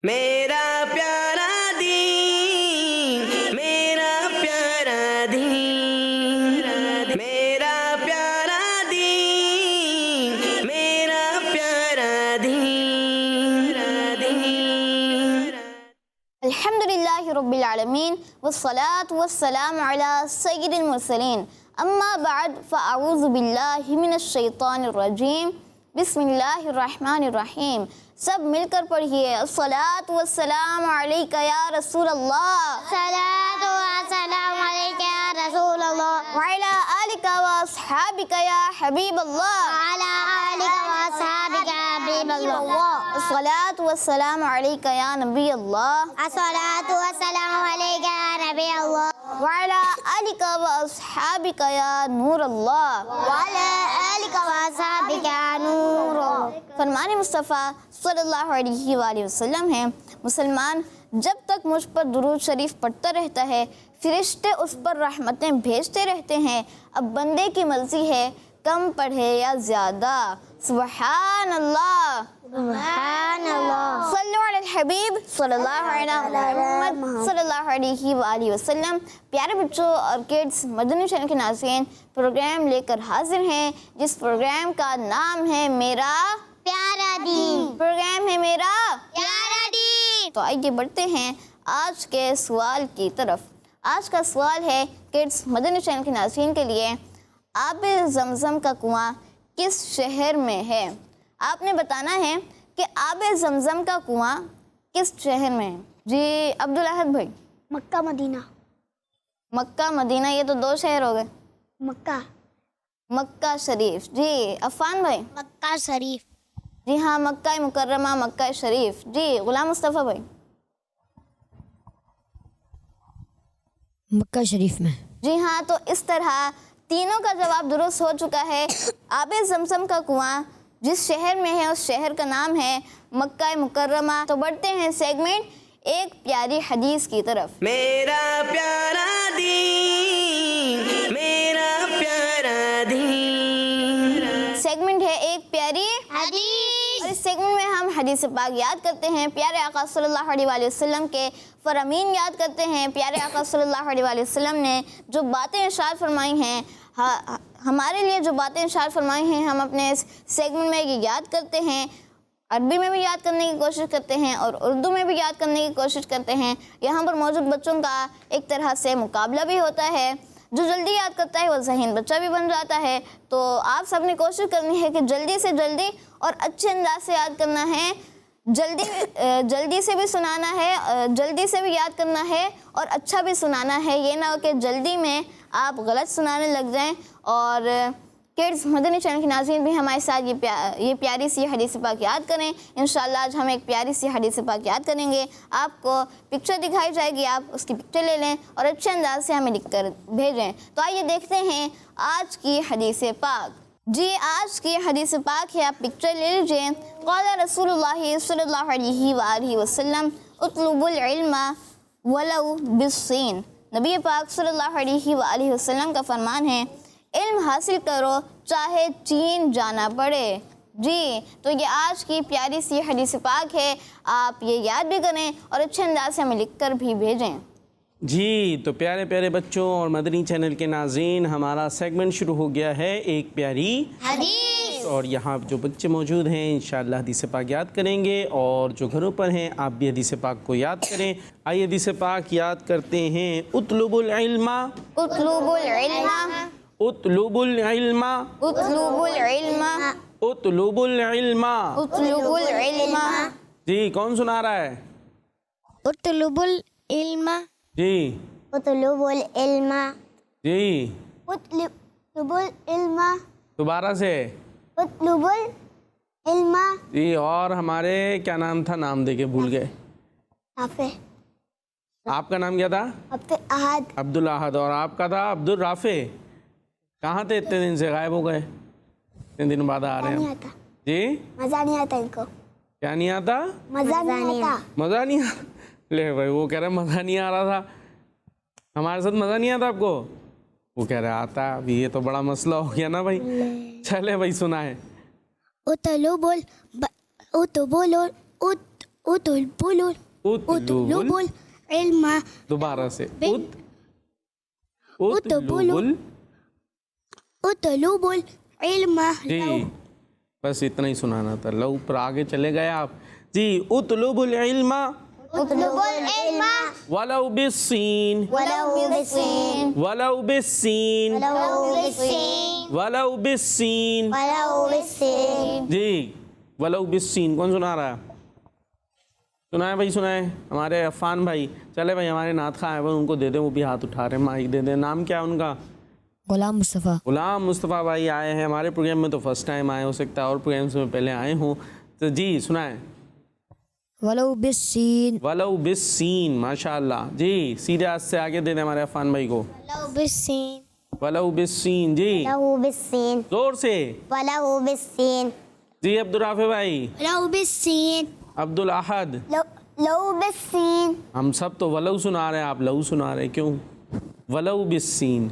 میرا پیارا دین، میرا پیارا دین، میرا پیارا دین، میرا پیارا دین۔ الحمدللہ رب العالمین والصلاة والسلام علی سید المرسلین، اما بعد فاعوذ باللہ من الشیطان الرجیم، بسم اللہ الرحمن الرحیم۔ سب مل کر پڑھیے، الصلاۃ والسلام علیک یا رسول اللہ، الصلاۃ والسلام علیک یا رسول اللہ، وعلی آلک واصحابک یا حبیب اللہ، وعلی آلک واصحابک یا حبیب اللہ، الصلاۃ والسلام علیک یا نبی اللہ، الصلاۃ والسلام علیک یا نبی اللہ، وعلی آلک واصحابک یا نور اللہ، وعلی آلک واصحابک یا نور اللہ۔ فرمان مصطفیٰ صلی اللہ علیہ وآلہ وسلم ہے، مسلمان جب تک مجھ پر درود شریف پڑھتا رہتا ہے فرشتے اس پر رحمتیں بھیجتے رہتے ہیں۔ اب بندے کی مرضی ہے کم پڑھے یا زیادہ۔ سبحان اللہ، سبحان اللہ، صلو علی الحبیب صلی اللہ علیہ محمد صلی اللہ علیہ وآلہ وسلم۔ پیارے بچوں اور کڈس، مدنی چینل کے ناظرین پروگرام لے کر حاضر ہیں جس پروگرام کا نام ہے میرا پیارا دین، پروگرام ہے میرا۔ پیارا دین۔ تو آئیے بڑھتے ہیں آج کے سوال کی طرف۔ آج کا سوال ہے کڈس مدنی چینل کے ناظرین کے لیے، آب زمزم کا کنواں کس شہر میں ہے؟ آپ نے بتانا ہے کہ آب زمزم کا کنواں کس شہر میں ہے۔ جی عبدالاحد بھائی۔ مکہ مدینہ، مکہ مدینہ، یہ تو دو شہر ہو گئے۔ مکہ، مکہ شریف۔ جی عفان بھائی۔ مکہ شریف، جی ہاں، مکہ مکرمہ، مکہ شریف۔ جی غلام مصطفیٰ بھائی۔ مکہ شریف میں۔ جی ہاں، تو اس طرح تینوں کا جواب درست ہو چکا ہے۔ آب زمزم کا کنواں جس شہر میں ہے اس شہر کا نام ہے مکہ مکرمہ۔ تو بڑھتے ہیں سیگمنٹ ایک پیاری حدیث کی طرف۔ میرا پیارا دین، میرا پیارا دین۔ سیگمنٹ ہے ایک پیاری، حدیث۔ اور اس سیگمنٹ میں ہم حدیث پاک یاد کرتے ہیں، پیارے آقا صلی اللہ علیہ وآلہ وسلم کے فرامین یاد کرتے ہیں۔ پیارے آقا صلی اللہ علیہ وآلہ وسلم نے جو باتیں ارشاد فرمائی ہیں، ہمارے لیے جو باتیں ارشاد فرمائی ہیں، ہم اپنے اس سیگمنٹ میں یہ یاد کرتے ہیں، عربی میں بھی یاد کرنے کی کوشش کرتے ہیں اور اردو میں بھی یاد کرنے کی کوشش کرتے ہیں۔ یہاں پر موجود بچوں کا ایک طرح سے مقابلہ بھی ہوتا ہے، جو جلدی یاد کرتا ہے وہ ذہین بچہ بھی بن جاتا ہے۔ تو آپ سب نے کوشش کرنی ہے کہ جلدی سے جلدی اور اچھے انداز سے یاد کرنا ہے، جلدی سے بھی سنانا ہے، جلدی سے بھی یاد کرنا ہے اور اچھا بھی سنانا ہے۔ یہ نہ ہو کہ جلدی میں آپ غلط سنانے لگ جائیں۔ اور کڈس مدنی چینل کے ناظرین بھی ہمارے ساتھ یہ پیاری سی حدیث پاک یاد کریں۔ انشاءاللہ آج ہم ایک پیاری سی حدیث پاک یاد کریں گے۔ آپ کو پکچر دکھائی جائے گی، آپ اس کی پکچر لے لیں اور اچھے انداز سے ہمیں لکھ کر بھیجیں۔ تو آئیے دیکھتے ہیں آج کی حدیث پاک۔ جی آج کی حدیث پاک ہے، آپ پکچر لے لیجئے۔ قال رسول اللہ صلی اللہ علیہ وآلہ وسلم اطلبوا العلم ولو بالصین۔ نبی پاک صلی اللہ علیہ وآلہ وسلم کا فرمان ہے، علم حاصل کرو چاہے چین جانا پڑے۔ جی تو یہ آج کی پیاری سی حدیث پاک ہے، آپ یہ یاد بھی کریں اور اچھے انداز سے ہمیں لکھ کر بھی بھیجیں۔ جی تو پیارے پیارے بچوں اور مدنی چینل کے ناظرین، ہمارا سیگمنٹ شروع ہو گیا ہے ایک پیاری حدیث۔ اور یہاں جو بچے موجود ہیں انشاءاللہ حدیث پاک یاد کریں گے، اور جو گھروں پر ہیں آپ بھی حدیث پاک کو یاد کریں۔ آئیے حدیث پاک یاد کرتے ہیں۔ اطلبوا العلم، اطلبوا العلم، اطلبوا العلم، اطلبوا العلم، اطلبوا العلم۔ اطلبوا العلم۔ جی کون سنا رہا ہے؟ اطلبوا العلم، جی اطلبوا العلم، جی اطلبوا العلم، دوبارہ سے۔ اطلبوا العلم۔ جی اور ہمارے کیا نام تھا؟ نام دے کے بھول گئے۔ نافع، آپ کا نام کیا تھا؟ عبدالاحد، عبدالاحد، اور آپ کا تھا عبدالرافع۔ کہاں تھے اتنے دن سے؟ غائب ہو گئے، اتنے دن بعد آ رہے نہیں ہیں۔ آتا، جی مزہ نہیں آتا ان کو، کیا نہیں آتا؟ مزہ نہیں آتا۔ مزہ نہیں آتا؟ لے بھائی، وہ کہہ رہے مزہ نہیں آ رہا تھا، ہمارے ساتھ مزہ نہیں آتا آپ کو؟ وہ کہہ رہے آتا۔ ابھی یہ تو بڑا مسئلہ ہو گیا نا بھائی۔ چلے بھائی سنائیں۔ اطلبوا اطلبوا اطلبوا العلم دوبارہ سے اطلبوا العلم جی بس اتنا ہی سنانا تھا. لو پر آگے چلے گئے آپ. جی اطلبوا العلم اطلبوا العلم ولو بالسین ولو بالسين ولو بالسین ولو بالسين ولو بالسین. ولو بالسين. جی ولو بالسین کون سنا رہا ہے؟ سنائے بھائی سنائے ہمارے عفان بھائی. چلے بھائی ہمارے نعت خواہ ہیں وہ ان کو دے دیں, وہ بھی ہاتھ اٹھا رہے ہیں, مائک دے دیں. نام کیا ہے ان کا؟ غلام مصطفیٰ. غلام مصطفیٰ بھائی آئے ہیں ہمارے پروگرام میں, تو فرسٹ ٹائم آئے, ہو سکتا ہے اور پروگرامس میں پہلے آئے ہوں. تو جی سنائیں. ولو بالسین ولو بالسین ماشاء اللہ. جی سیدھے ہاتھ سے آگے دے دیں ہمارے عفان بھائی کو. ولو بالسين ولو بالسین. جی ولو بالسين زور سے. ولو بالسين جی عبدالرافع بھائی. ولو بالسين عبدالاحد. لو بالسين ہم سب تو ولو سنا رہے ہیں, آپ لو سنا رہے ہیں, کیوں؟ ولو بالسین.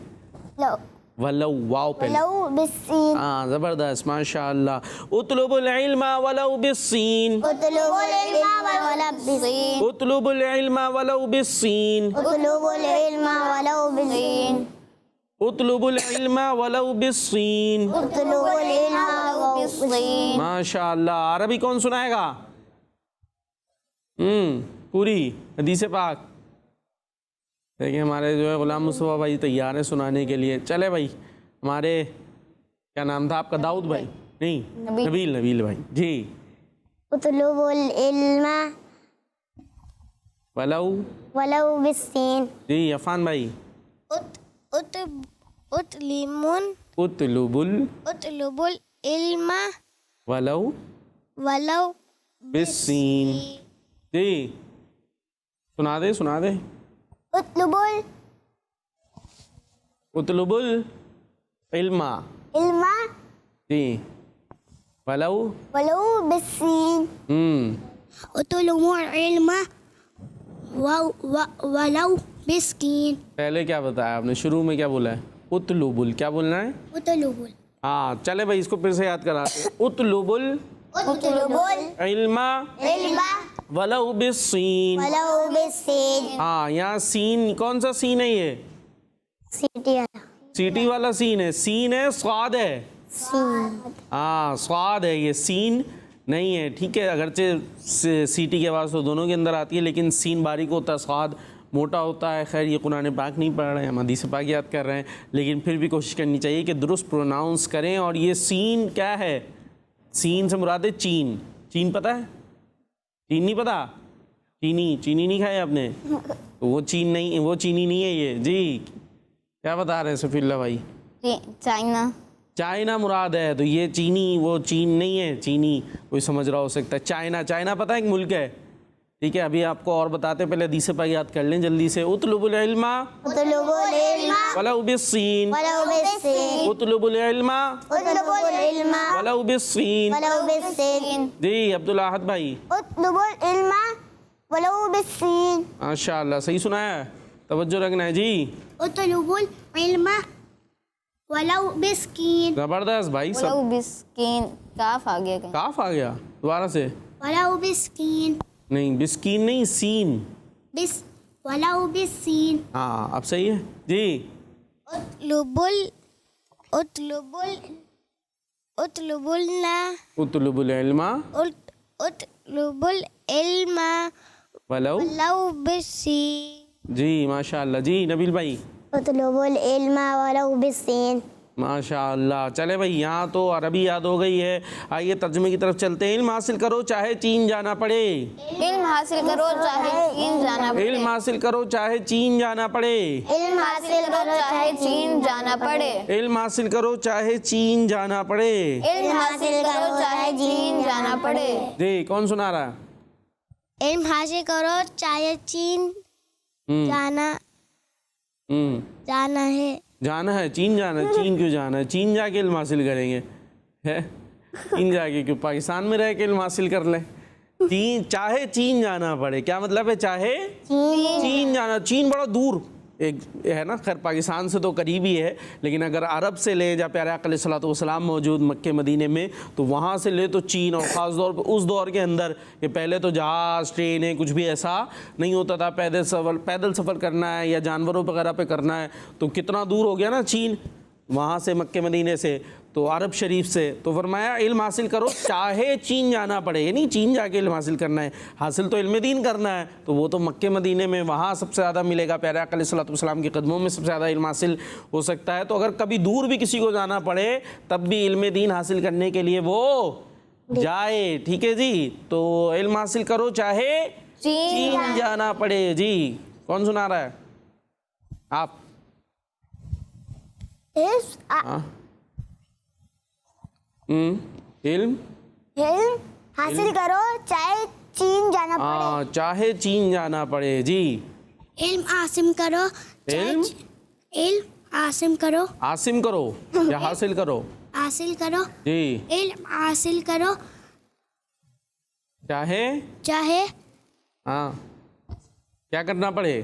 لو ولو واو پہلے. ولو بالسين ہاں زبردست ماشاء اللہ. اطلبوا العلم ولو بالسین. اطلبوا العلم ولو بالسين اطلبوا العلم ولو بالسین. اطلبوا العلم ولو بالسين اطلبوا العلم ولو بالسین. اطلبوا العلم ولو بالسين. ماشاء اللہ. عربی کون سنائے گا؟ پوری حدیث پاک. دیکھیں ہمارے جو ہے غلام مصطفیٰ بھائی تیار ہیں سنانے کے لیے. چلے بھائی ہمارے کیا نام تھا آپ کا؟ داؤد بھائی نہیں نبیل بھائی. جی اطلبوا العلم ولو. ولو بالسين جی عفان بھائی. اطلبوا اطلبوا العلم ولو ولو بالسین. جی سنا دے اطلبوا اطلبوا العلم. العلم جی ولو. ولو بالسين اطلبوا العلم ولو بالسين. پہلے کیا بتایا آپ نے؟ شروع میں کیا بولا ہے؟ اطلبوا. کیا بولنا ہے؟ اطلبوا ہاں چلے بھائی اس کو پھر سے یاد کراتے ہیں. اطلبوا العلم العلم ولو بالسین. ولو بالسين. ہاں یہاں سین کون سا سین ہے؟ یہ سیٹی سیٹی والا سین ہے. سین ہے صاد ہے. ہاں صاد ہے, یہ سین نہیں ہے. ٹھیک ہے اگرچہ سیٹی کے آواز تو دونوں کے اندر آتی ہے لیکن سین باریک ہوتا ہے, صاد موٹا ہوتا ہے. خیر یہ قرآن پاک نہیں پڑھ رہے ہیں, ہم حدیث پاک یاد کر رہے ہیں, لیکن پھر بھی کوشش کرنی چاہیے کہ درست پروناؤنس کریں. اور یہ سین کیا ہے؟ سین سے مراد ہے چین. چین پتہ ہے؟ چین نہیں پتہ؟ چینی نہیں کھایا آپ نے؟ وہ چین نہیں, وہ چینی نہیں ہے یہ. جی کیا بتا رہے ہیں صفی اللہ بھائی؟ چائنا مراد ہے. تو یہ چینی وہ چین نہیں ہے. چینی کوئی سمجھ رہا ہو سکتا ہے. چائنا پتہ ہے ایک ملک ہے. ٹھیک ہے ابھی آپ کو اور بتاتے ہیں, پہلے حدیث پاک یاد کر لیں جلدی سے. اطلبوا العلم اطلبوا العلم ولو بالسین. ولو بالسين اطلبوا العلم اطلبوا العلم ولو بالسین. ولو بالسين جی عبدالاحد بھائی. اطلبوا العلم ولو بالسين. ماشاء اللہ صحیح سنایا ہے, توجہ رکھنا ہے. جی اطلبوا العلم ولو بالسين. زبردست بھائی. سب ولو بالسکین. کاف آ گیا. کاف آ گیا دوبارہ سے. ولو بالسين. نہیں بسکین نہیں, سین. ولو بالسين. ہاں اب صحیح ہے. جی اطلبوا اطلبوا العلم العلم ولو. ولو بالسين. جی ماشاء اللہ. جی نبیل بھائی. اطلبوا العلم ولو بالسين. ماشاء اللہ. چلے بھائی یہاں تو عربی یاد ہو گئی ہے, آئیے ترجمے کی طرف چلتے ہیں. علم حاصل کرو چاہے چین جانا پڑے. علم حاصل کرو چاہے چین جانا پڑے. علم حاصل کرو چاہے چین جانا پڑے. علم حاصل کرو چاہے چین جانا پڑے. علم حاصل کرو چاہے چین جانا پڑے. علم حاصل کرو چاہے چین جانا پڑے. جی کون سنا رہا ہے؟ علم حاصل کرو چاہے چین جانا ہے. جانا ہے چین جانا ہے. چین کیوں جانا ہے؟ چین جا کے علم حاصل کریں گے. چین جا کے کیوں پاکستان میں رہ کے علم حاصل کر لیں؟ چین چاہے چین جانا پڑے. کیا مطلب ہے چاہے چین جانا؟ چین بڑا دور ایک ہے نا، خیر پاکستان سے تو قریب ہی ہے، لیکن اگر عرب سے لیں جہاں پیارے آقا علیہ الصلوۃ والسلام موجود مکہ مدینے میں، تو وہاں سے لے تو چین، اور خاص طور پہ اس دور کے اندر کہ پہلے تو جہاز ٹرینیں کچھ بھی ایسا نہیں ہوتا تھا، پیدل سفر کرنا ہے یا جانوروں وغیرہ پہ کرنا ہے تو کتنا دور ہو گیا نا چین، وہاں سے مکہ مدینے سے تو عرب شریف سے، تو فرمایا علم حاصل کرو چاہے چین جانا پڑے، یعنی چین جا کے علم حاصل کرنا ہے، حاصل تو علم دین کرنا ہے، تو وہ تو مکہ مدینے میں وہاں سب سے زیادہ ملے گا، پیارے آقا علیہ الصلوۃ والسلام کے قدموں میں سب سے زیادہ علم حاصل ہو سکتا ہے۔ تو اگر کبھی دور بھی کسی کو جانا پڑے تب بھی علم دین حاصل کرنے کے لیے وہ جائے، ٹھیک ہے جی، تو علم حاصل کرو چاہے چین جانا پڑے۔ جی کون سنا رہا ہے؟ آپ؟ علم حاصل کرو چاہے چین جانا پڑے، چاہے چین جانا پڑے۔ جی علم حاصل کرو، علم حاصل کرو، عاصم کرو یا حاصل کرو؟ حاصل کرو، جی علم حاصل کرو چاہے ہاں کیا کرنا پڑے؟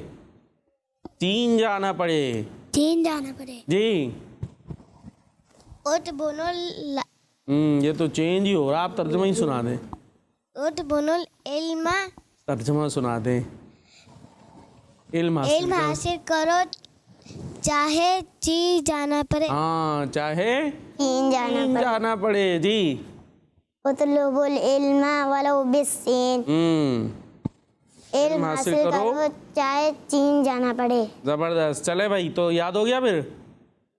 چین جانا پڑے۔ چین جانا پڑے۔ جی اوٹ بونو یہ تو چینج ہی ہو رہا، آپ ترجمہ ہی سنا دیں، اوٹ بونو علم، ترجمہ سنا دیں۔ علم علم حاصل کرو چاہے چین جانا پڑے، ہاں چاہے چین چین جانا پڑے۔ جی اطلبوا العلم ولو بالصین، علم حاصل کرو چاہے چین جانا پڑے۔ زبردست، چلے بھائی، تو یاد ہو گیا پھر؟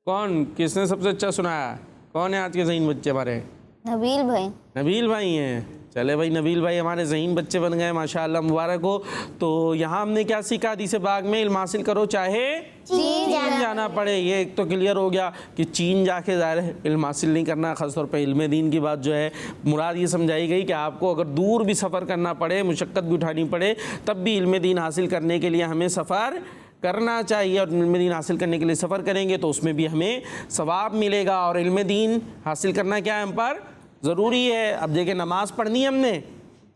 کون کس نے سب سے اچھا سنایا؟ کون ہے آج کے ذہین بچے ہمارے؟ نبیل بھائی۔ نبیل بھائی ہیں، چلے بھائی نبیل بھائی ہمارے ذہین بچے بن گئے، ماشاءاللہ مبارک ہو۔ تو یہاں ہم نے کیا سیکھا حدیث پاک میں؟ علم حاصل کرو چاہے چین جانا پڑے، یہ ایک تو کلیئر ہو گیا کہ چین جا کے ظاہر ہے علم حاصل نہیں کرنا، خاص طور پہ علم دین کی بات جو ہے مراد یہ سمجھائی گئی کہ آپ کو اگر دور بھی سفر کرنا پڑے، مشقت بھی اٹھانی پڑے، تب بھی علم دین حاصل کرنے کے لیے ہمیں سفر کرنا چاہیے، اور علم دین حاصل کرنے کے لیے سفر کریں گے تو اس میں بھی ہمیں ثواب ملے گا، اور علم دین حاصل کرنا کیا ہے ہم پر ضروری ہے۔ اب دیکھیں نماز پڑھنی ہے ہم نے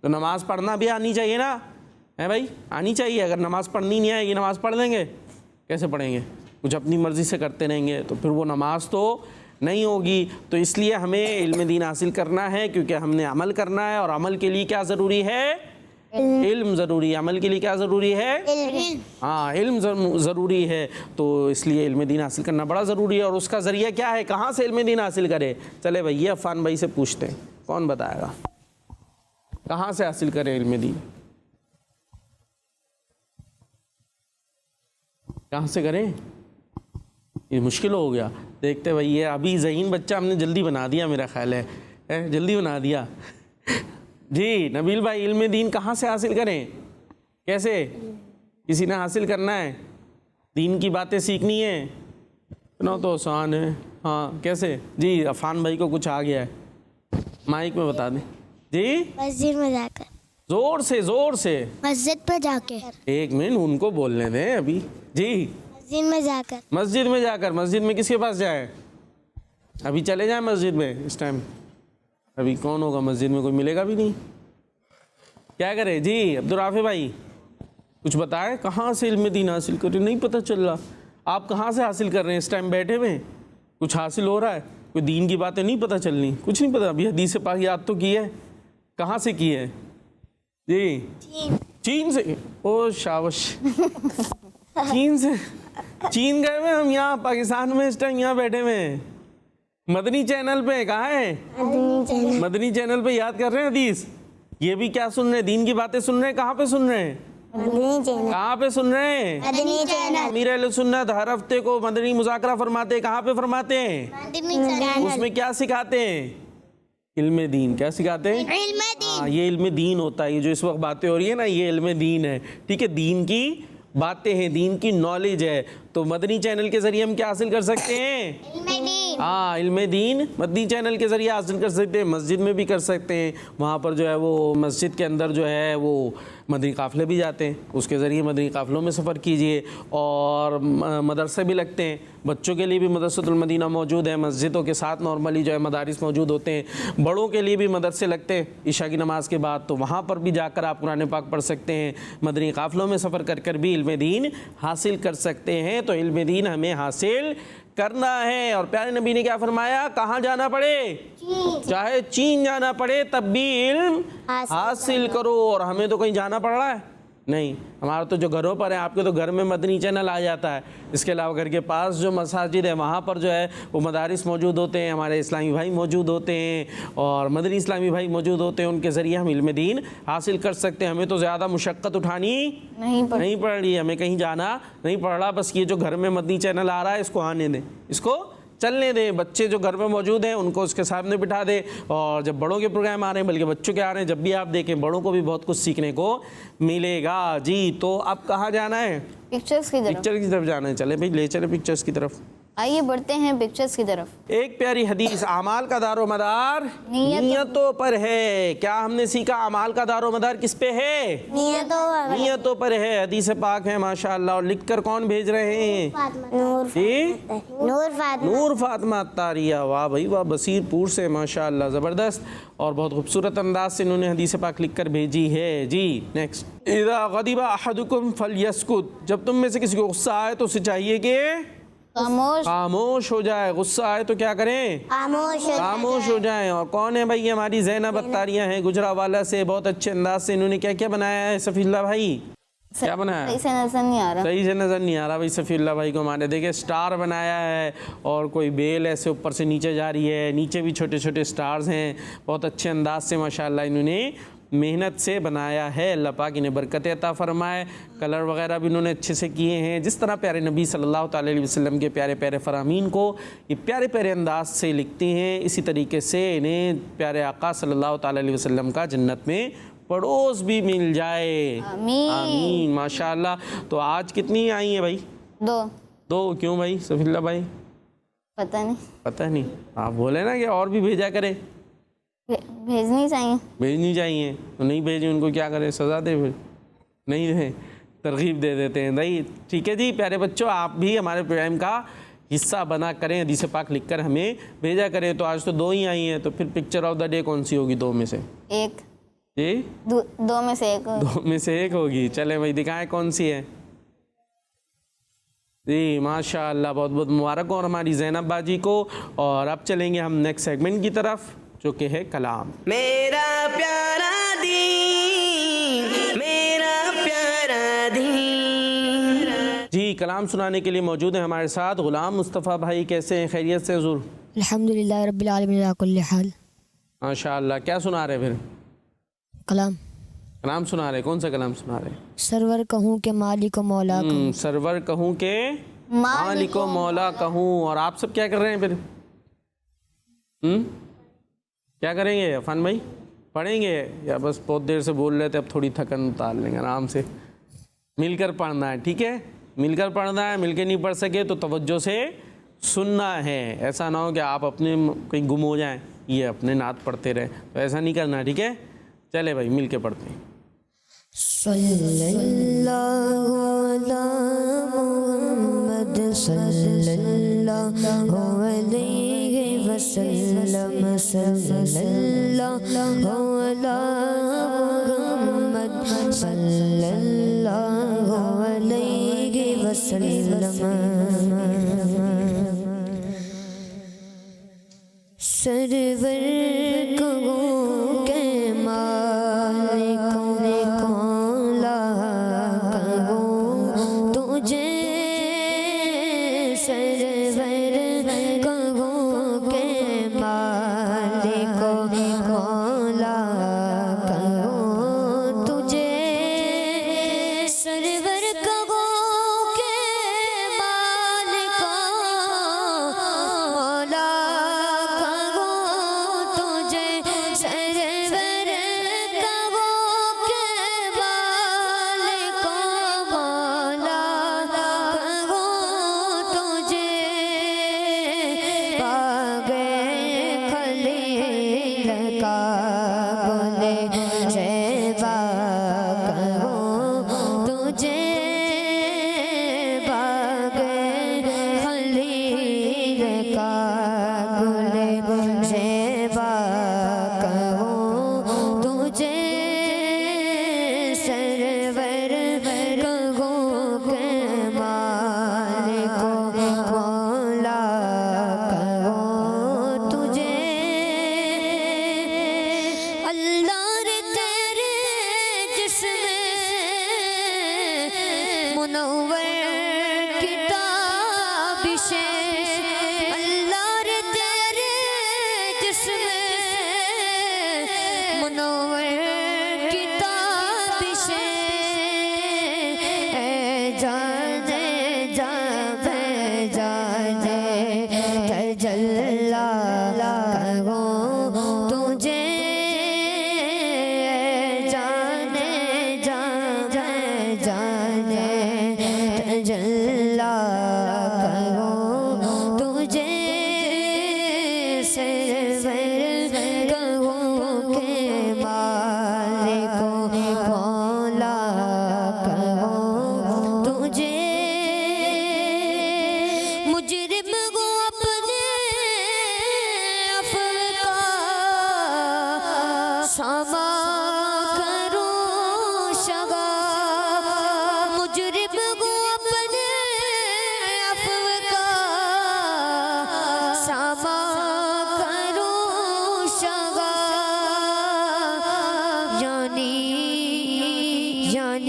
تو نماز پڑھنا بھی آنی چاہیے نا، ہے بھائی، آنی چاہیے۔ اگر نماز پڑھنی نہیں آئے گی نماز پڑھ لیں گے؟ کیسے پڑھیں گے؟ کچھ اپنی مرضی سے کرتے رہیں گے تو پھر وہ نماز تو نہیں ہوگی۔ تو اس لیے ہمیں علم دین حاصل کرنا ہے، کیونکہ ہم نے عمل کرنا ہے، اور عمل کے لیے کیا ضروری ہے؟ علم ضروری ہے۔ عمل کے لیے کیا ضروری ہے؟ ہاں علم ضروری ہے، تو اس لیے علم دین حاصل کرنا بڑا ضروری ہے۔ اور اس کا ذریعہ کیا ہے؟ کہاں سے علم دین حاصل کرے؟ چلے بھائی یہ عفان بھائی سے پوچھتے ہیں، کون بتائے گا کہاں سے حاصل کرے علم دین؟ کہاں سے کریں؟ یہ مشکل ہو گیا، دیکھتے بھائی یہ ابھی ذہین بچہ ہم نے جلدی بنا دیا، میرا خیال ہے جلدی بنا دیا۔ جی نبیل بھائی علم دین کہاں سے حاصل کریں؟ کیسے؟ کسی نے حاصل کرنا ہے، دین کی باتیں سیکھنی ہے، اتنا تو آسان ہے۔ ہاں کیسے؟ جی عفان بھائی کو کچھ آ گیا ہے، مائک میں بتا دیں۔ جی مسجد میں جا کر، زور سے مسجد پہ جا کے، ایک منٹ ان کو بولنے دیں ابھی۔ جی مسجد میں جا کر، مسجد میں جا کر، مسجد میں کس کے پاس جائیں؟ ابھی چلے جائیں مسجد میں اس ٹائم؟ ابھی کون ہوگا مسجد میں؟ کوئی ملے گا بھی نہیں، کیا کرے؟ جی عبدالرافع بھائی کچھ بتائیں، کہاں سے علم دین حاصل کریں؟ نہیں پتہ چل رہا، آپ کہاں سے حاصل کر رہے ہیں اس ٹائم بیٹھے ہوئے؟ کچھ حاصل ہو رہا ہے؟ کوئی دین کی باتیں نہیں پتہ چل رہی؟ کچھ نہیں پتہ؟ ابھی حدیث پاک یاد تو کی ہے، کہاں سے کی ہے؟ جی چین سے۔ او شاباش، چین سے؟ چین گئے ہوئے ہم یہاں پاکستان میں اس ٹائم یہاں بیٹھے ہوئے ہیں، مدنی چینل پہ۔ کہاں ہے؟ مدنی چینل پہ یاد کر رہے ہیں حدیث، یہ بھی کیا سن رہے ہیں؟ دین کی باتیں سن رہے ہیں۔ کہاں پہ سن رہے ہیں؟ کہاں پہ سن رہے ہیں؟ امیر اہل سنت ہر ہفتے کو مدنی مذاکرہ فرماتے ہیں، کہاں پہ فرماتے ہیں؟ اس میں کیا سکھاتے ہیں؟ علم دین۔ کیا سکھاتے ہیں؟ ہاں یہ علم دین ہوتا ہے، یہ جو اس وقت باتیں ہو رہی ہیں نا یہ علم دین ہے، ٹھیک ہے، دین کی باتیں ہیں، دین کی نالج ہے۔ تو مدنی چینل کے ذریعے ہم کیا حاصل کر سکتے ہیں؟ ہاں علم دین مدنی چینل کے ذریعے حاصل کر سکتے ہیں، مسجد میں بھی کر سکتے ہیں، وہاں پر جو ہے وہ مسجد کے اندر جو ہے وہ مدنی قافلے بھی جاتے ہیں، اس کے ذریعے مدنی قافلوں میں سفر کیجئے، اور مدرسے بھی لگتے ہیں، بچوں کے لیے بھی مدرسۃ المدینہ موجود ہے، مسجدوں کے ساتھ نارملی جو ہے مدارس موجود ہوتے ہیں، بڑوں کے لیے بھی مدرسے لگتے ہیں عشاء کی نماز کے بعد، تو وہاں پر بھی جا کر آپ قرآن پاک پڑھ سکتے ہیں، مدنی قافلوں میں سفر کر کر بھی علم دین حاصل کر سکتے ہیں۔ تو علم دین ہمیں حاصل کرنا ہے، اور پیارے نبی نے کیا فرمایا؟ کہاں جانا پڑے، چاہے چین جانا پڑے تب بھی علم حاصل کرو۔ اور ہمیں تو کہیں جانا پڑ رہا ہے نہیں، ہمارا تو جو گھروں پر ہے، آپ کے تو گھر میں مدنی چینل آ جاتا ہے، اس کے علاوہ گھر کے پاس جو مساجد ہے وہاں پر جو ہے وہ مدارس موجود ہوتے ہیں، ہمارے اسلامی بھائی موجود ہوتے ہیں اور مدنی اسلامی بھائی موجود ہوتے ہیں، ان کے ذریعے ہم علم دین حاصل کر سکتے ہیں۔ ہمیں تو زیادہ مشقت اٹھانی نہیں پڑ رہی ہے، ہمیں کہیں جانا نہیں پڑ رہا، بس یہ جو گھر میں مدنی چینل آ رہا ہے اس کو آنے دیں، اس کو چلنے دیں، بچے جو گھر میں موجود ہیں ان کو اس کے سامنے بٹھا دیں، اور جب بڑوں کے پروگرام آ رہے ہیں بلکہ بچوں کے آ رہے ہیں، جب بھی آپ دیکھیں بڑوں کو بھی بہت کچھ سیکھنے کو ملے گا۔ جی تو اب کہاں جانا ہے؟ پکچرز کی طرف جانا ہے، چلے بھائی لے چلے پکچرز کی طرف۔ آئیے بڑھتے ہیں پکچرز کی طرف۔ ایک پیاری حدیث، اعمال کا دار و مدار نیتوں پر ہے۔ کیا ہم نے سیکھا؟ اعمال کا دار و مدار کس پہ ہے؟ نیتوں پر ہے۔ حدیث پاک ہے ماشاءاللہ، اور لکھ کر کون بھیج رہے ہیں؟ نور فاطمہ اتاریہ، واہ بھائی واہ، بصیر پور سے، ماشاءاللہ زبردست، اور بہت خوبصورت انداز سے انہوں نے حدیث پاک لکھ کر بھیجی ہے۔ جی نیکسٹ، اذا غضب احدکم فلیسکت، جب تم میں سے کسی کو غصہ آئے تو اسے چاہیے کہ خاموش ہو جائے، غصہ آئے تو کیا کریں؟ خاموش ہو جائیں۔ اور کون ہے بھائی؟ یہ ہماری زینب اتاریہ ہیں گجرانوالہ سے، بہت اچھے انداز سے انہوں نے کیا کیا بنایا ہے صفی اللہ بھائی؟ کیا بنایا؟ صحیح سے نظر نہیں آ رہا، صحیح سے نظر نہیں آ رہا بھائی، صفی اللہ بھائی کو ہمارے دیکھیں سٹار بنایا ہے، اور کوئی بیل ایسے اوپر سے نیچے جا رہی ہے، نیچے بھی چھوٹے چھوٹے سٹارز ہیں، بہت اچھے انداز سے ماشاءاللہ انہوں نے محنت سے بنایا ہے۔ اللہ پاک انہیں برکت عطا فرمائے، کلر وغیرہ بھی انہوں نے اچھے سے کیے ہیں، جس طرح پیارے نبی صلی اللہ تعالی علیہ وسلم کے پیارے پیارے فرامین کو یہ پیارے پیارے انداز سے لکھتے ہیں، اسی طریقے سے انہیں پیارے آقا صلی اللہ تعالی علیہ وسلم کا جنت میں پڑوس بھی مل جائے، آمین ماشاءاللہ۔ تو آج کتنی آئی ہیں بھائی؟ دو۔ کیوں بھائی صفی اللہ بھائی؟ پتہ نہیں، آپ بولے نا کہ اور بھی بھیجا کرے، بھیجنی چاہیے، تو نہیں بھیجیں ان کو کیا کرے، سزا دے، پھر نہیں دیں ترغیب دے دیتے ہیں بھائی۔ ٹھیک ہے جی پیارے بچوں، آپ بھی ہمارے پروگرام کا حصہ بنا کریں، حدیث پاک لکھ کر ہمیں بھیجا کریں۔ تو آج تو 2 ہی آئی ہیں، تو پھر پکچر آف دا ڈے کون سی ہوگی 2 میں سے؟ ایک، جی 2 میں سے ایک، 2 میں سے ایک ہوگی۔ چلیں بھائی دکھائیں کون سی ہے۔ جی ماشاءاللہ، بہت بہت مبارک ہو ہماری زینب باجی کو۔ اور اب چلیں گے ہم نیکسٹ سیگمنٹ کی طرف جو کہ ہے کلام۔ میرا پیارا دین، میرا پیارا دین۔ جی کلام سنانے کے لیے موجود ہیں ہمارے ساتھ غلام مصطفیٰ بھائی۔ کیسے ہیں؟ خیریت سے حضور؟ الحمدللہ رب العالمین علی کل حال۔ ماشاءاللہ، کیا سنا رہے پھر؟ کلام سنا رہے، کون سا کلام سنا رہے؟ سرور کہوں کہ مالک و مولا کہوں، سرور کہوں کہ مالک و مولا کہوں۔ اور آپ سب کیا کر رہے ہیں پھر؟ کیا کریں گے عفان بھائی؟ پڑھیں گے یا بس بہت دیر سے بول رہے تھے، اب تھوڑی تھکن اتار لیں گے آرام سے؟ مل کر پڑھنا ہے، ٹھیک ہے؟ مل کر پڑھنا ہے، مل کے نہیں پڑھ سکے تو توجہ سے سننا ہے، ایسا نہ ہو کہ آپ اپنے کہیں گم ہو جائیں، یہ اپنے نعت پڑھتے رہیں، تو ایسا نہیں کرنا، ٹھیک ہے؟ چلے بھائی مل کے پڑھتے ہیں۔ صلی اللہ علی محمد صلی اللہ علیہ وسلم، صلی اللہ علی محمد صلی اللہ علیہ وسلم۔ سرور کہوں کہ مالک مولا کہوں تجھے، سرور کہوں کہ مالک مولا کہوں تجھے، سرور کہوں کہ مالک مولا کہوں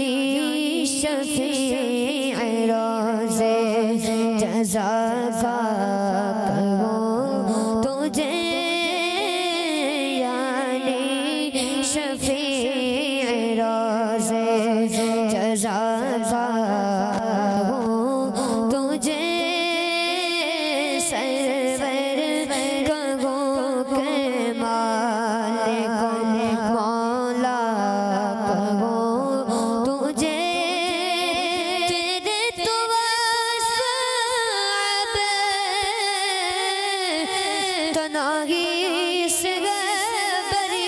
علی شفیع روز جزا کا کہوں تجھے یا علی شفیع روز جزا کا کہوں تجھے سرور کہوں کہ مالک مولا کہوں تجھے تیرے تو وصف تناہی سے بری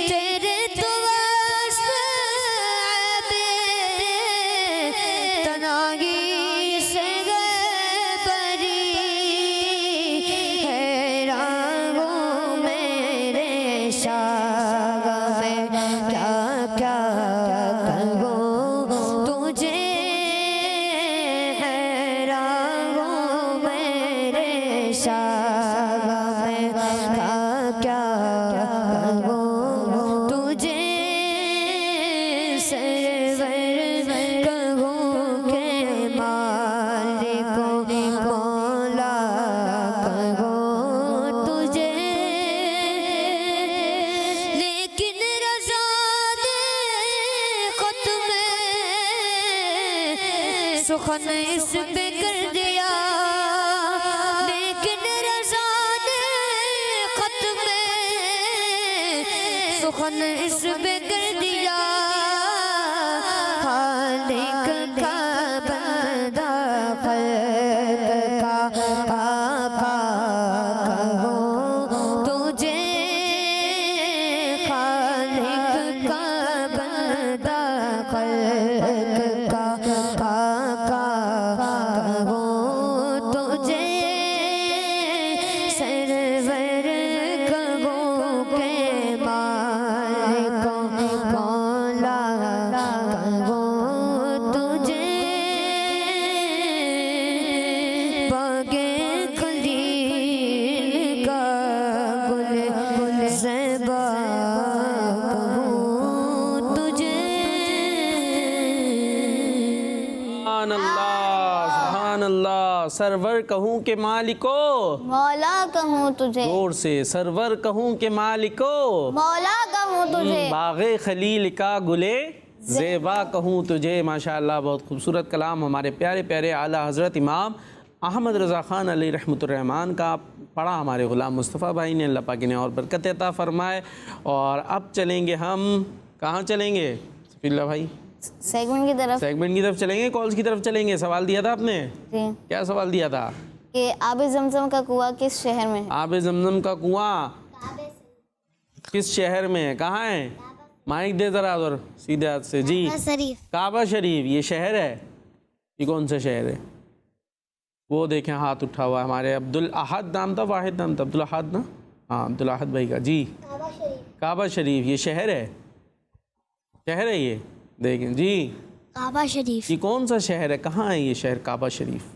تیرے تو وصف تناہی سے بری حیران ہوں میرے شاہ میں کیا کیا کہوں تجھے حیران ہوں میرے شاہ میں کیا کیا کہوں تجھے سرور کہوں کہ مالک مولا کہوں تجھے لیکن رضا نے خط میں سخن اس پہ کر دیا لیکن رضا نے خط میں سخن اس پہ کر دیا خالق کا بندہ خلق کا آقا کہوں تجھے خالق کا بندہ خلق کا آقا کہوں تجھے سرور کہوں کہ مالک مولا کہوں تجھے باغِ خلیل کا گل زیبا کہوں تجھے سبحان اللہ سبحان اللہ سرور کہوں کہ مالکو مولا کہوں تجھے زور سے سرور کہوں کہ مالکو مولا کہوں تجھے باغ خلیل کا گلے زیبا کہوں تجھے ماشاءاللہ بہت خوبصورت کلام ہمارے پیارے پیارے اعلیٰ حضرت امام احمد رضا خان علیہ رحمۃ الرحمن کا پڑھا ہمارے غلام مصطفیٰ بھائی نے اللہ پاک نے اور برکت عطا فرمائے اور اب چلیں گے ہم کہاں چلیں گے صفی اللہ بھائی سیگمنٹ کی طرف سیگمنٹ کی طرف چلیں گے کالز کی طرف چلیں گے سوال دیا تھا آپ نے جی کیا سوال دیا تھا کہ آب زمزم کا کنواں کس شہر میں ہے آب زمزم کا کنواں کس شہر میں ہے کہاں ہے مائک دے ذرا ادھر سیدھے ہاتھ سے جی شریف کعبہ شریف یہ شہر ہے یہ کون سا شہر ہے وہ دیکھیں ہاتھ اٹھا ہوا ہے ہمارے عبدالاحد نام تھا واحد نام تھا عبدالاحد نا ہاں عبدالاحد بھائی کا جی کعبہ شریف یہ شہر ہے یہ دیکھیں جی کعبہ شریف یہ کون سا شہر ہے کہاں ہے یہ شہر کعبہ شریف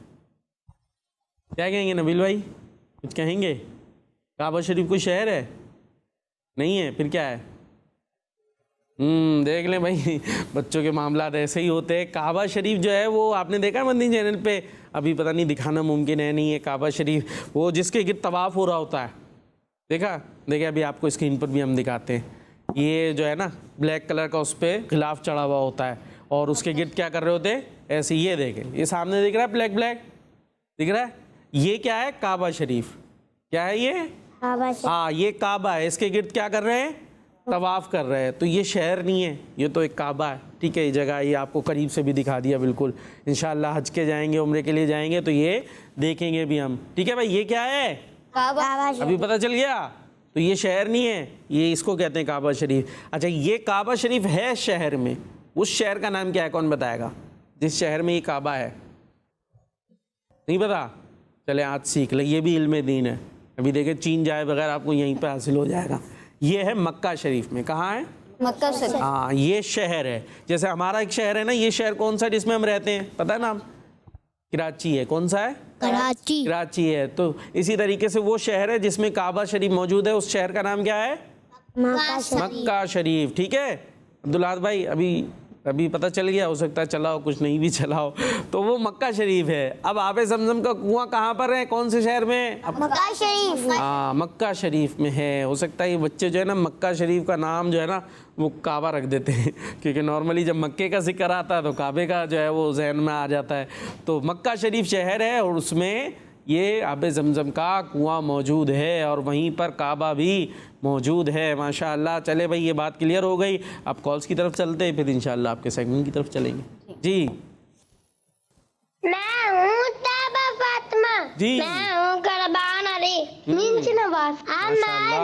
کیا کہیں گے نبیل بھائی کچھ کہیں گے کعبہ شریف کوئی شہر ہے نہیں ہے پھر کیا ہے دیکھ لیں بھائی بچوں کے معاملات ایسے ہی ہوتے ہیں کعبہ شریف جو ہے وہ آپ نے دیکھا مدنی چینل پہ ابھی پتہ نہیں دکھانا ممکن ہے نہیں ہے کعبہ شریف وہ جس کے گرد طواف ہو رہا ہوتا ہے دیکھا دیکھیں ابھی آپ کو اسکرین پر بھی ہم دکھاتے ہیں یہ جو ہے نا بلیک کلر کا اس پہ غلاف چڑھا ہوا ہوتا ہے اور اس کے گرد کیا کر رہے ہوتے ہیں ایسے یہ دیکھیں یہ سامنے دکھ رہا ہے بلیک دکھ رہا ہے یہ کیا ہے کعبہ شریف کیا ہے یہ ہاں یہ کعبہ ہے اس کے گرد کیا کر رہے ہیں طواف کر رہے ہیں تو یہ شہر نہیں ہے یہ تو ایک کعبہ ہے ٹھیک ہے یہ جگہ یہ آپ کو قریب سے بھی دکھا دیا بالکل انشاءاللہ حج کے جائیں گے عمرے کے لیے جائیں گے تو یہ دیکھیں گے بھی ہم ٹھیک ہے بھائی یہ کیا ہے کعبہ ابھی پتہ چل گیا تو یہ شہر نہیں ہے یہ اس کو کہتے ہیں کعبہ شریف اچھا یہ کعبہ شریف ہے شہر میں اس شہر کا نام کیا ہے کون بتائے گا جس شہر میں یہ کعبہ ہے نہیں پتا چلے آج سیکھ لیں یہ بھی علم دین ہے ابھی دیکھیں چین جائے بغیر آپ کو یہیں پہ حاصل ہو جائے گا یہ ہے مکہ شریف میں کہاں ہے مکہ شریف ہاں یہ شہر ہے جیسے ہمارا ایک شہر ہے نا یہ شہر کون سا جس میں ہم رہتے ہیں پتہ ہے نام کراچی ہے کون سا ہے کراچی ہے تو اسی طریقے سے وہ شہر ہے جس میں کعبہ شریف موجود ہے اس شہر کا نام کیا ہے مکہ شریف ٹھیک ہے عبداللہ بھائی ابھی ابھی پتہ چل گیا، ہو سکتا ہے چلا ہو، کچھ نہیں بھی چلا ہو. تو وہ مکہ شریف ہے. اب آب زمزم کا کنواں کہاں پر ہے، کون سے شہر میں؟ مکہ شریف. ہاں مکہ شریف میں ہے. ہو سکتا ہے یہ بچے جو ہے نا مکہ شریف کا نام جو ہے نا وہ کعبہ رکھ دیتے ہیں، کیونکہ نارملی جب مکے کا ذکر آتا ہے تو کعبے کا جو ہے وہ ذہن میں آ جاتا ہے. تو مکہ شریف شہر ہے اور اس میں یہ آب زمزم کا کنواں موجود ہے اور وہیں پر کعبہ بھی موجود ہے. ماشاءاللہ. چلے بھائی یہ بات کلیئر ہو گئی. اب کالز کی طرف چلتے ہیں، پھر انشاءاللہ آپ کے سیگمنٹ کی طرف چلیں گے. جی میں ہوں طیبہ فاطمہ. جی. میں ہوں قربان علی منچ نواز. ہم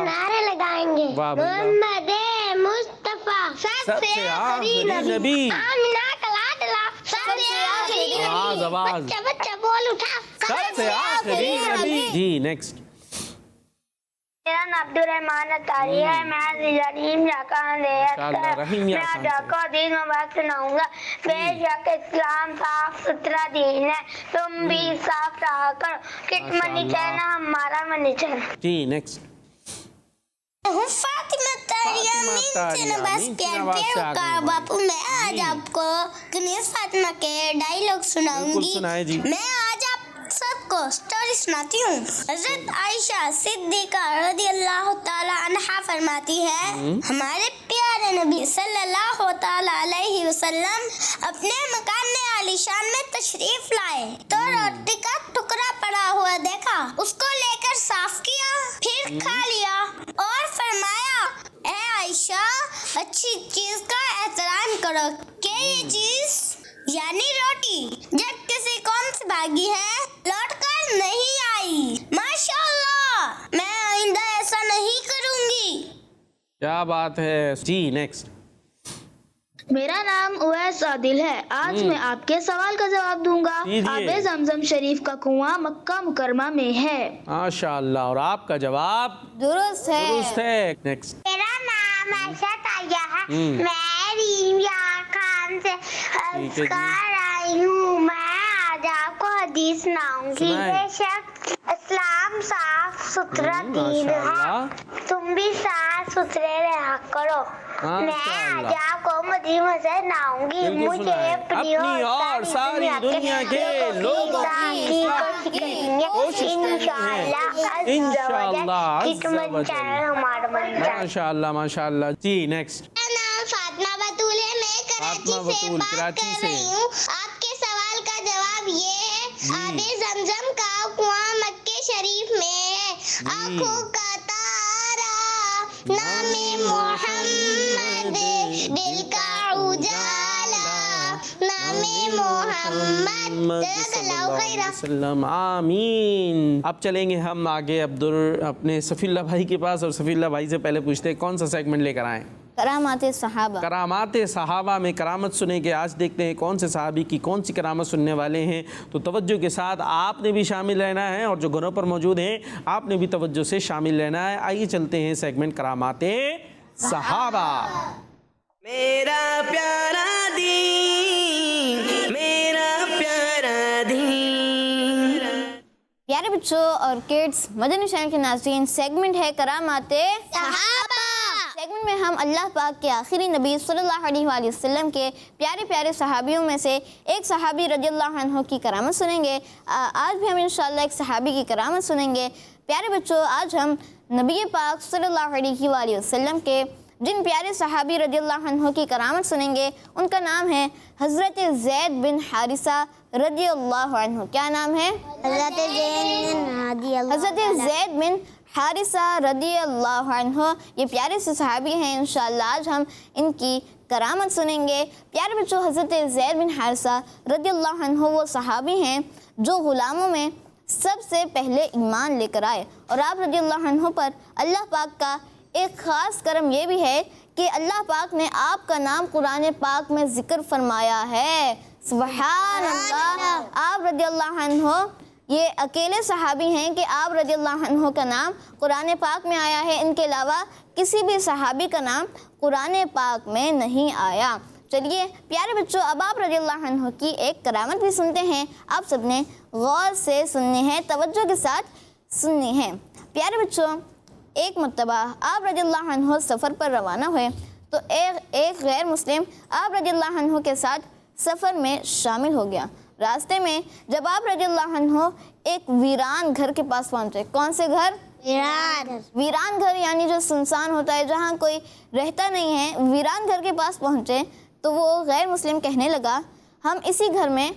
نعرے لگائیں گے واہ بھائی واہ. محمد مصطفیٰ سب سے آخری نبی. آمینہ کا لاڈلا سب سے آخری آواز آواز. بچہ بول اٹھا سب سے آخری نبی. جی نیکسٹ. میرا نام عبد الرحمان اطاری ہے. میں رحیم جاکان رحیم یا خان جاکا دین مبارک سناؤں گا. بے شک اسلام صاف ستھرا دین ہے، تم بھی صاف رہا کرو. کٹ منی چاہنا ہمارا منی چاہنا. جی نیکسٹ. فاطمہ تاریہ بس پیار کا باپو. میں آج آپ کو کنیز فاطمہ کے ڈائیلاگ سناؤں گی. سنائے جی. میں آج آپ سب کو سٹوری سناتی ہوں. حضرت عائشہ صدیقہ رضی اللہ تعالی عنہا فرماتی ہے ہمارے پیارے نبی صلی اللہ تعالی علیہ وسلم اپنے مکان عالی شان میں تشریف لائے تو روٹی کا ٹکڑا پڑا ہوا دیکھا، اس کو لے کر صاف کیا، پھر کھا لیا اور فرمایا اے عائشہ اچھی چیز کا احترام کرو کہ یہ چیز یعنی روٹی جب کسی قوم سے بھاگی ہے لوٹ کر نہیں آئی. ماشاءاللہ میں آئندہ ایسا نہیں کروں گی. کیا بات ہے. جی نیکسٹ. میرا نام اویس عادل ہے. آج میں آپ کے سوال کا جواب دوں گا. آب زمزم شریف کا کنواں مکہ مکرمہ میں ہے. ماشاءاللہ. اور آپ کا جواب درست ہے. درست ہے. نیکسٹ. میرا نام عائشہ طاہیہ ہے. میں ریم یا خان سے ہنسکار آئی ہوں. میں آج آپ کو حدیث سناؤں گی. بے شک اسلام صاف ستھرا دین ہے، تم بھی صاف ستھرے رہا کرو. میں آج آپ کو مدینہ سے سناؤں گی. مجھے اپنی اور ساری دنیا کے لوگوں کی کوشش کرنی ہے. انشاءاللہ. ہمارا ماشاءاللہ ماشاءاللہ. جی نیکسٹ. میرا نام فاطمہ بطول ہے. میں کراچی سے بات کر رہی ہوں. آپ کے سوال کا جواب یہ ہے آب زمزم کا کنواں مکہ شریف میں ہے. آنکھوں کا تارا نام محمد، دل کا اجالا نام محمد. جزاک اللہ خیرا. وسلم. آمین. اب چلیں گے ہم آگے اپنے صفی اللہ بھائی کے پاس، اور صفی اللہ بھائی سے پہلے پوچھتے ہیں کون سا سیگمنٹ لے کر آئیں؟ کرامات صحابہ. کرامات صحابہ میں کرامت سنیں گے. آج دیکھتے ہیں کون سے صحابی کی کون سی کرامت سننے والے ہیں. تو توجہ کے ساتھ آپ نے بھی شامل رہنا ہے، اور جو گھروں پر موجود ہیں آپ نے بھی توجہ سے شامل رہنا ہے. آئیے چلتے ہیں سیگمنٹ کرامات صحابہ. میرا پیارا دین، میرا پیارا دین. پیارے بچوں اور کڈز، مدنی چینل کے ناظرین، سیگمنٹ ہے کرامات صحابہ. سیگمنٹ میں ہم اللہ پاک کے آخری نبی صلی اللہ علیہ وآلہ وسلم کے پیارے پیارے صحابیوں میں سے ایک صحابی رضی اللہ عنہ کی کرامت سنیں گے. آج بھی ہم انشاءاللہ ایک صحابی کی کرامت سنیں گے. پیارے بچوں، آج ہم نبی پاک صلی اللہ علیہ وآلہ وسلم کے جن پیارے صحابی رضی اللہ عنہ کی کرامت سنیں گے ان کا نام ہے حضرت زید بن حارثہ رضی اللہ عنہ. کیا نام ہے؟ حضرت زید بن حارثہ رضی اللہ عنہ. یہ پیارے سے صحابی ہیں. انشاءاللہ آج ہم ان کی کرامت سنیں گے. پیارے بچوں، حضرت زید بن حارثہ رضی اللہ عنہ وہ صحابی ہیں جو غلاموں میں سب سے پہلے ایمان لے کر آئے. اور آپ رضی اللہ عنہ پر اللہ پاک کا ایک خاص کرم یہ بھی ہے کہ اللہ پاک نے آپ کا نام قرآن پاک میں ذکر فرمایا ہے. سبحان اللہ. آپ رضی اللہ عنہ یہ اکیلے صحابی ہیں کہ آپ رضی اللہ عنہ کا نام قرآن پاک میں آیا ہے. ان کے علاوہ کسی بھی صحابی کا نام قرآن پاک میں نہیں آیا. چلیے پیارے بچوں، اب آپ رضی اللہ عنہ کی ایک کرامت بھی سنتے ہیں. آپ سب نے غور سے سننی ہے، توجہ کے ساتھ سننی ہے. پیارے بچوں، ایک مرتبہ آپ رضی اللہ عنہ سفر پر روانہ ہوئے تو ایک غیر مسلم آپ رضی اللہ عنہ کے ساتھ سفر میں شامل ہو گیا۔ راستے میں جب آپ رضی اللہ عنہ ایک ویران گھر کے پاس پہنچے، کون سے گھر؟ ویران گھر، یعنی جو سنسان ہوتا ہے، جہاں کوئی رہتا نہیں ہے، ویران گھر کے پاس پہنچے تو وہ غیر مسلم کہنے لگا ہم اسی گھر میں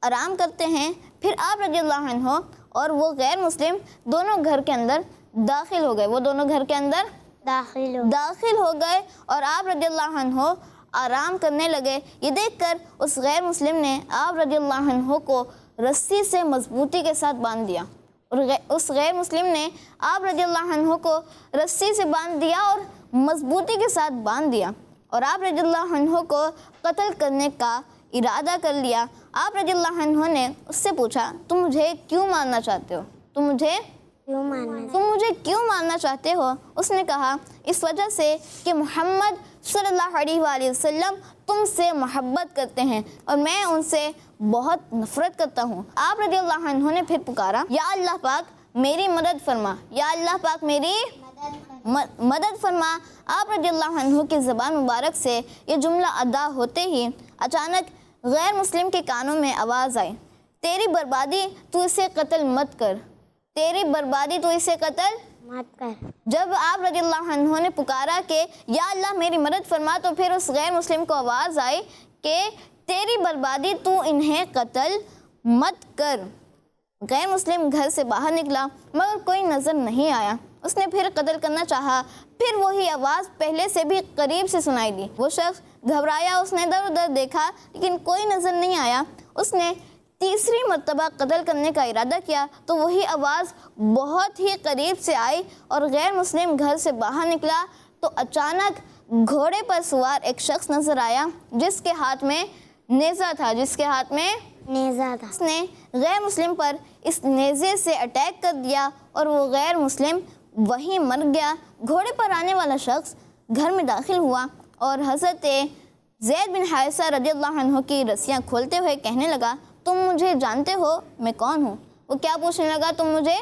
آرام کرتے ہیں۔ پھر آپ رضی اللہ عنہ اور وہ غیر مسلم دونوں گھر کے اندر داخل ہو گئے، وہ دونوں گھر کے اندر داخل ہو گئے اور آپ رضی اللہ عنہ آرام کرنے لگے۔ یہ دیکھ کر اس غیر مسلم نے آپ رضی اللہ عنہ کو رسی سے مضبوطی کے ساتھ باندھ دیا، اور اس غیر مسلم نے آپ رضی اللہ عنہ کو رسی سے باندھ دیا اور مضبوطی کے ساتھ باندھ دیا، اور آپ رضی اللہ عنہ کو قتل کرنے کا ارادہ کر لیا۔ آپ رضی اللہ عنہ نے اس سے پوچھا تم مجھے کیوں مارنا چاہتے ہو؟ تم مجھے کیوں مارنا چاہتے ہو؟ اس نے کہا اس وجہ سے کہ محمد صلی اللہ علیہ وآلہ وسلم تم سے محبت کرتے ہیں اور میں ان سے بہت نفرت کرتا ہوں۔ آپ رضی اللہ عنہ نے پھر پکارا یا اللہ پاک میری مدد فرما، یا اللہ پاک میری مدد فرما۔ آپ رضی اللہ عنہ کی زبان مبارک سے یہ جملہ ادا ہوتے ہی اچانک غیر مسلم کے کانوں میں آواز آئی تیری بربادی تو اسے قتل مت کر، تیری بربادی تو اسے قتل مت کر۔ جب آپ رضی اللہ عنہ نے پکارا کہ یا اللہ میری مدد فرما تو پھر اس غیر مسلم کو آواز آئی کہ تیری بربادی تو انہیں قتل مت کر۔ غیر مسلم گھر سے باہر نکلا مگر کوئی نظر نہیں آیا۔ اس نے پھر قتل کرنا چاہا، پھر وہی آواز پہلے سے بھی قریب سے سنائی دی۔ وہ شخص گھبرایا، اس نے ادھر ادھر دیکھا لیکن کوئی نظر نہیں آیا۔ اس نے تیسری مرتبہ قتل کرنے کا ارادہ کیا تو وہی آواز بہت ہی قریب سے آئی اور غیر مسلم گھر سے باہر نکلا تو اچانک گھوڑے پر سوار ایک شخص نظر آیا جس کے ہاتھ میں نیزہ تھا، اس نے غیر مسلم پر اس نیزے سے اٹیک کر دیا اور وہ غیر مسلم وہیں مر گیا۔ گھوڑے پر آنے والا شخص گھر میں داخل ہوا اور حضرت زید بن حارثہ رضی اللہ عنہ کی رسیاں کھولتے ہوئے کہنے لگا تم مجھے جانتے ہو میں کون ہوں؟ وہ کیا پوچھنے لگا؟ تم مجھے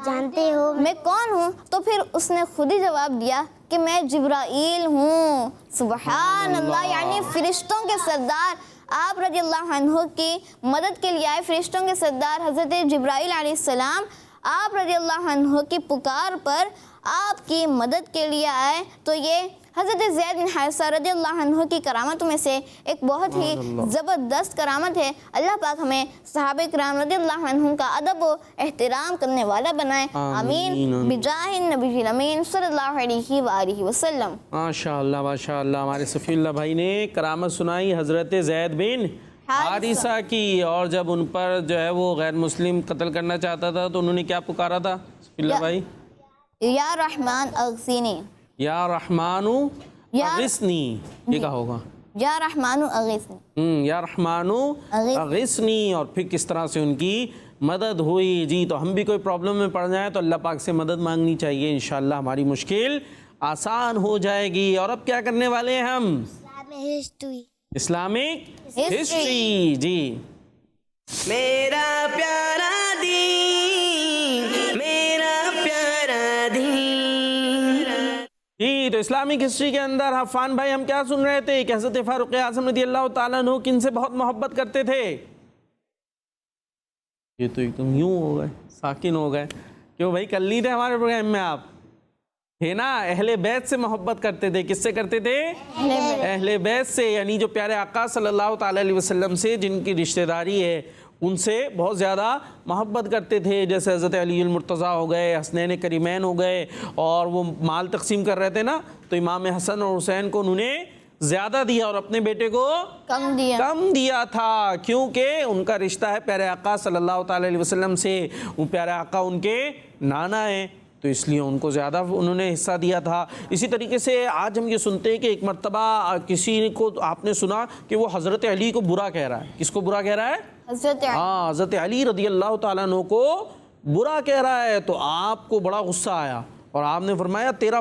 جانتے ہو میں کون ہوں؟ تو پھر اس نے خود ہی جواب دیا کہ میں جبرائیل ہوں۔ سبحان اللہ، یعنی فرشتوں کے سردار آپ رضی اللہ عنہ کی مدد کے لیے آئے۔ فرشتوں کے سردار حضرت جبرائیل علیہ السلام آپ رضی اللہ عنہ کی پکار پر آپ کی مدد کے لیے آئے۔ تو یہ حضرت زید بن حارثہ رضی اللہ عنہ کی کرامتوں میں سے ایک بہت ہی زبردست کرامت ہے۔ اللہ پاک ہمیں صحابہ کرام رضی اللہ عنہ کا ادب و احترام کرنے والا بنائے، آمین بجاہ النبی الامین صلی اللہ علیہ وآلہ وسلم۔ ماشاءاللہ ماشاءاللہ، ہمارے صفی اللہ بھائی نے کرامت سنائی حضرت زید بن حارثہ کی، اور جب ان پر جو ہے وہ غیر مسلم قتل کرنا چاہتا تھا تو انہوں نے کیا پکارا تھا صفی اللہ بھائی؟ یا رحمان اغثنی، یا رحمانو اغثنی، یہ کہا ہوگا یا رحمان اغثنی، یا رحمانو اغثنی، اور پھر کس طرح سے ان کی مدد ہوئی۔ جی تو ہم بھی کوئی پرابلم میں پڑ جائیں تو اللہ پاک سے مدد مانگنی چاہیے، انشاءاللہ ہماری مشکل آسان ہو جائے گی۔ اور اب کیا کرنے والے ہیں ہم؟ Islamic history. جی میرا پیارا دین، میرا پیارا دین۔ جی تو اسلامک ہسٹری کے اندر حفان بھائی ہم کیا سن رہے تھے کہ حضرت فاروق اعظم رضی اللہ تعالیٰ عنہ کن سے بہت محبت کرتے تھے؟ یہ تو ایک دم یوں ہو گئے، ساکن ہو گئے، کیوں بھائی کل نہیں تھے ہمارے پروگرام میں آپ تھے نا؟ اہل بیت سے محبت کرتے تھے۔ کس سے کرتے تھے؟ اہل بیت سے، یعنی جو پیارے آقا صلی اللہ تعالیٰ علیہ وسلم سے جن کی رشتہ داری ہے ان سے بہت زیادہ محبت کرتے تھے۔ جیسے حضرت علی المرتضیٰ ہو گئے، حسنین کریمین ہو گئے، اور وہ مال تقسیم کر رہے تھے نا تو امام حسن اور حسین کو انہوں نے زیادہ دیا اور اپنے بیٹے کو کم دیا تھا، کیونکہ ان کا رشتہ ہے پیارے آقا صلی اللہ تعالیٰ علیہ وسلم سے۔ وہ پیارے آقا ان کے نانا ہیں تو اس لیے ان کو زیادہ انہوں نے حصہ دیا تھا۔ اسی طریقے سے آج ہم یہ سنتے ہیں کہ ایک مرتبہ کسی کو آپ نے سنا کہ وہ حضرت علی کو برا کہہ رہا ہے۔ کس کو برا کہہ رہا ہے؟ حضرت علی رضی اللہ تعالیٰ عنہ کو برا کہہ رہا ہے۔ تو آپ کو بڑا غصہ آیا اور آپ نے فرمایا تیرا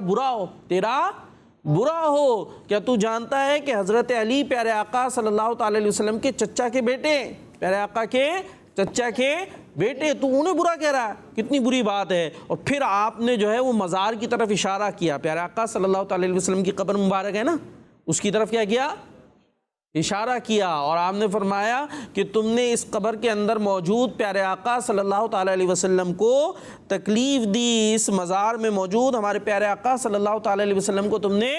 برا ہو، کیا تو جانتا ہے کہ حضرت علی پیارے آقا صلی اللہ تعالیٰ علیہ وسلم کے چچا کے بیٹے، پیارے آقا کے چچا کے بیٹے، تو انہیں برا کہہ رہا ہے، کتنی بری بات ہے۔ اور پھر آپ نے جو ہے وہ مزار کی طرف اشارہ کیا، پیارے آقا صلی اللہ تعالیٰ علیہ وسلم کی قبر مبارک ہے نا، اس کی طرف کیا کیا؟ اشارہ کیا، اور آپ نے فرمایا کہ تم نے اس قبر کے اندر موجود پیارے آقا صلی اللہ تعالیٰ علیہ وسلم کو تکلیف دی، اس مزار میں موجود ہمارے پیارے آقا صلی اللہ تعالیٰ علیہ وسلم کو تم نے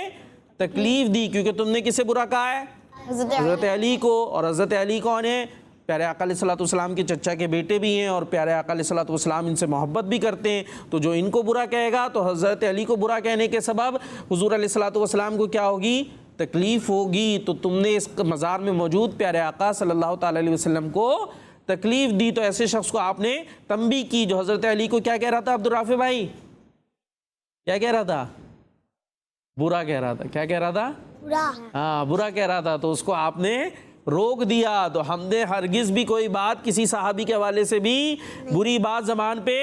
تکلیف دی، کیونکہ تم نے کسے برا کہا ہے؟ حضرت علی کو. اور حضرت علی کون ہے؟ پیارے آقا علیہ الصلوۃ والسلام کے چچا کے بیٹے بھی ہیں، اور پیارے آقا علیہ الصلوۃ والسلام ان سے محبت بھی کرتے ہیں. تو جو ان کو برا کہے گا تو حضرت علی کو برا کہنے کے سبب حضور علیہ الصلوۃ والسلام کو کیا ہوگی؟ تکلیف ہوگی. تو تم نے اس مزار میں موجود پیارے آقا صلی اللہ تعالیٰ علیہ وسلم کو تکلیف دی. تو ایسے شخص کو آپ نے تنبیہ کی جو حضرت علی کو کیا کہہ رہا تھا؟ عبدالرافع بھائی کیا کہہ رہا تھا؟ برا کہہ رہا تھا. کیا کہہ رہا تھا؟ ہاں برا کہہ رہا تھا. تو اس کو آپ نے روک دیا. تو ہم نے ہرگز بھی کوئی بات کسی صحابی کے حوالے سے بھی بری بات زبان پہ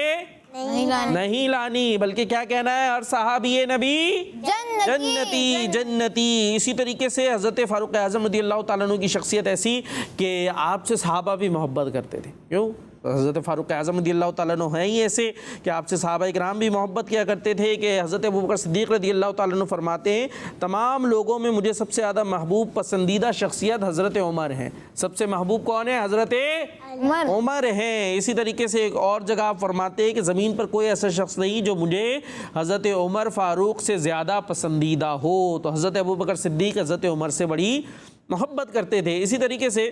نہیں لانی، بلکہ کیا کہنا ہے؟ ہر صحابی نبی جنتی جنتی. اسی طریقے سے حضرت فاروق اعظم رضی اللہ تعالیٰ عنہ کی شخصیت ایسی کہ آپ سے صحابہ بھی محبت کرتے تھے. کیوں؟ حضرت فاروق اعظم رضی اللہ تعالیٰ عنہ ہیں ہی ایسے کہ آپ سے صحابہ کرام بھی محبت کیا کرتے تھے کہ حضرت ابوبکر صدیق رضی اللہ تعالیٰ عنہ فرماتے ہیں تمام لوگوں میں مجھے سب سے زیادہ محبوب پسندیدہ شخصیت حضرت عمر ہیں. سب سے محبوب کون ہے؟ حضرت عمر ہیں. اسی طریقے سے ایک اور جگہ آپ فرماتے ہیں کہ زمین پر کوئی ایسا شخص نہیں جو مجھے حضرت عمر فاروق سے زیادہ پسندیدہ ہو. تو حضرت ابوبکر صدیق حضرت عمر سے بڑی محبت کرتے تھے. اسی طریقے سے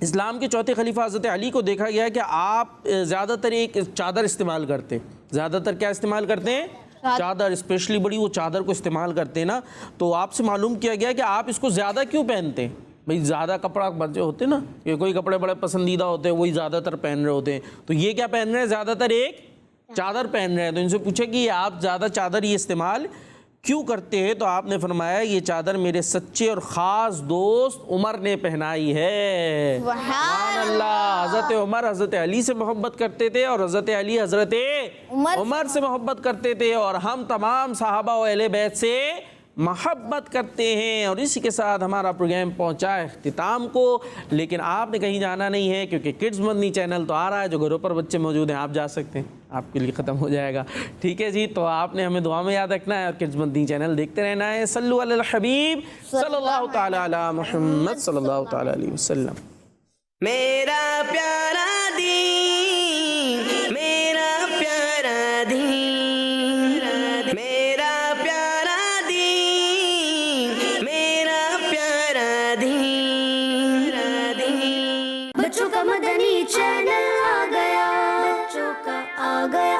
اسلام کے چوتھے خلیفہ حضرت علی کو دیکھا گیا کہ آپ زیادہ تر ایک چادر استعمال کرتے. زیادہ تر کیا استعمال کرتے ہیں؟ چادر. اسپیشلی بڑی وہ چادر کو استعمال کرتے ہیں نا. تو آپ سے معلوم کیا گیا کہ آپ اس کو زیادہ کیوں پہنتے ہیں؟ بھئی زیادہ کپڑا بچے ہوتے نا، کہ کوئی کپڑے بڑے پسندیدہ ہوتے ہیں وہی زیادہ تر پہن رہے ہوتے ہیں. تو یہ کیا پہن رہے ہیں؟ زیادہ تر ایک چادر پہن رہے ہیں. تو ان سے پوچھے کہ آپ زیادہ چادر یہ استعمال کیوں کرتے ہیں؟ تو آپ نے فرمایا یہ چادر میرے سچے اور خاص دوست عمر نے پہنائی ہے. سبحان اللہ. حضرت عمر حضرت علی سے محبت کرتے تھے، اور حضرت علی حضرت عمر سے محبت کرتے تھے، اور ہم تمام صحابہ و اہل بیت سے محبت کرتے ہیں. اور اسی کے ساتھ ہمارا پروگرام پہنچا ہے اختتام کو. لیکن آپ نے کہیں جانا نہیں ہے کیونکہ کڈز مدنی چینل تو آ رہا ہے. جو گھروں پر بچے موجود ہیں آپ جا سکتے ہیں، آپ کے لیے ختم ہو جائے گا. ٹھیک ہے جی. تو آپ نے ہمیں دعا میں یاد رکھنا ہے اور کڈز مدنی چینل دیکھتے رہنا ہے. صلو علی الحبیب صلی اللہ تعالی علی محمد صلی اللہ تعالی علیہ وسلم. میرا پیارا دین، میرا پیارا دین، میرا پیارا دین، میرا پیارا دین. بچوں کا مدنی چینل آ گیا، بچوں کا آ گیا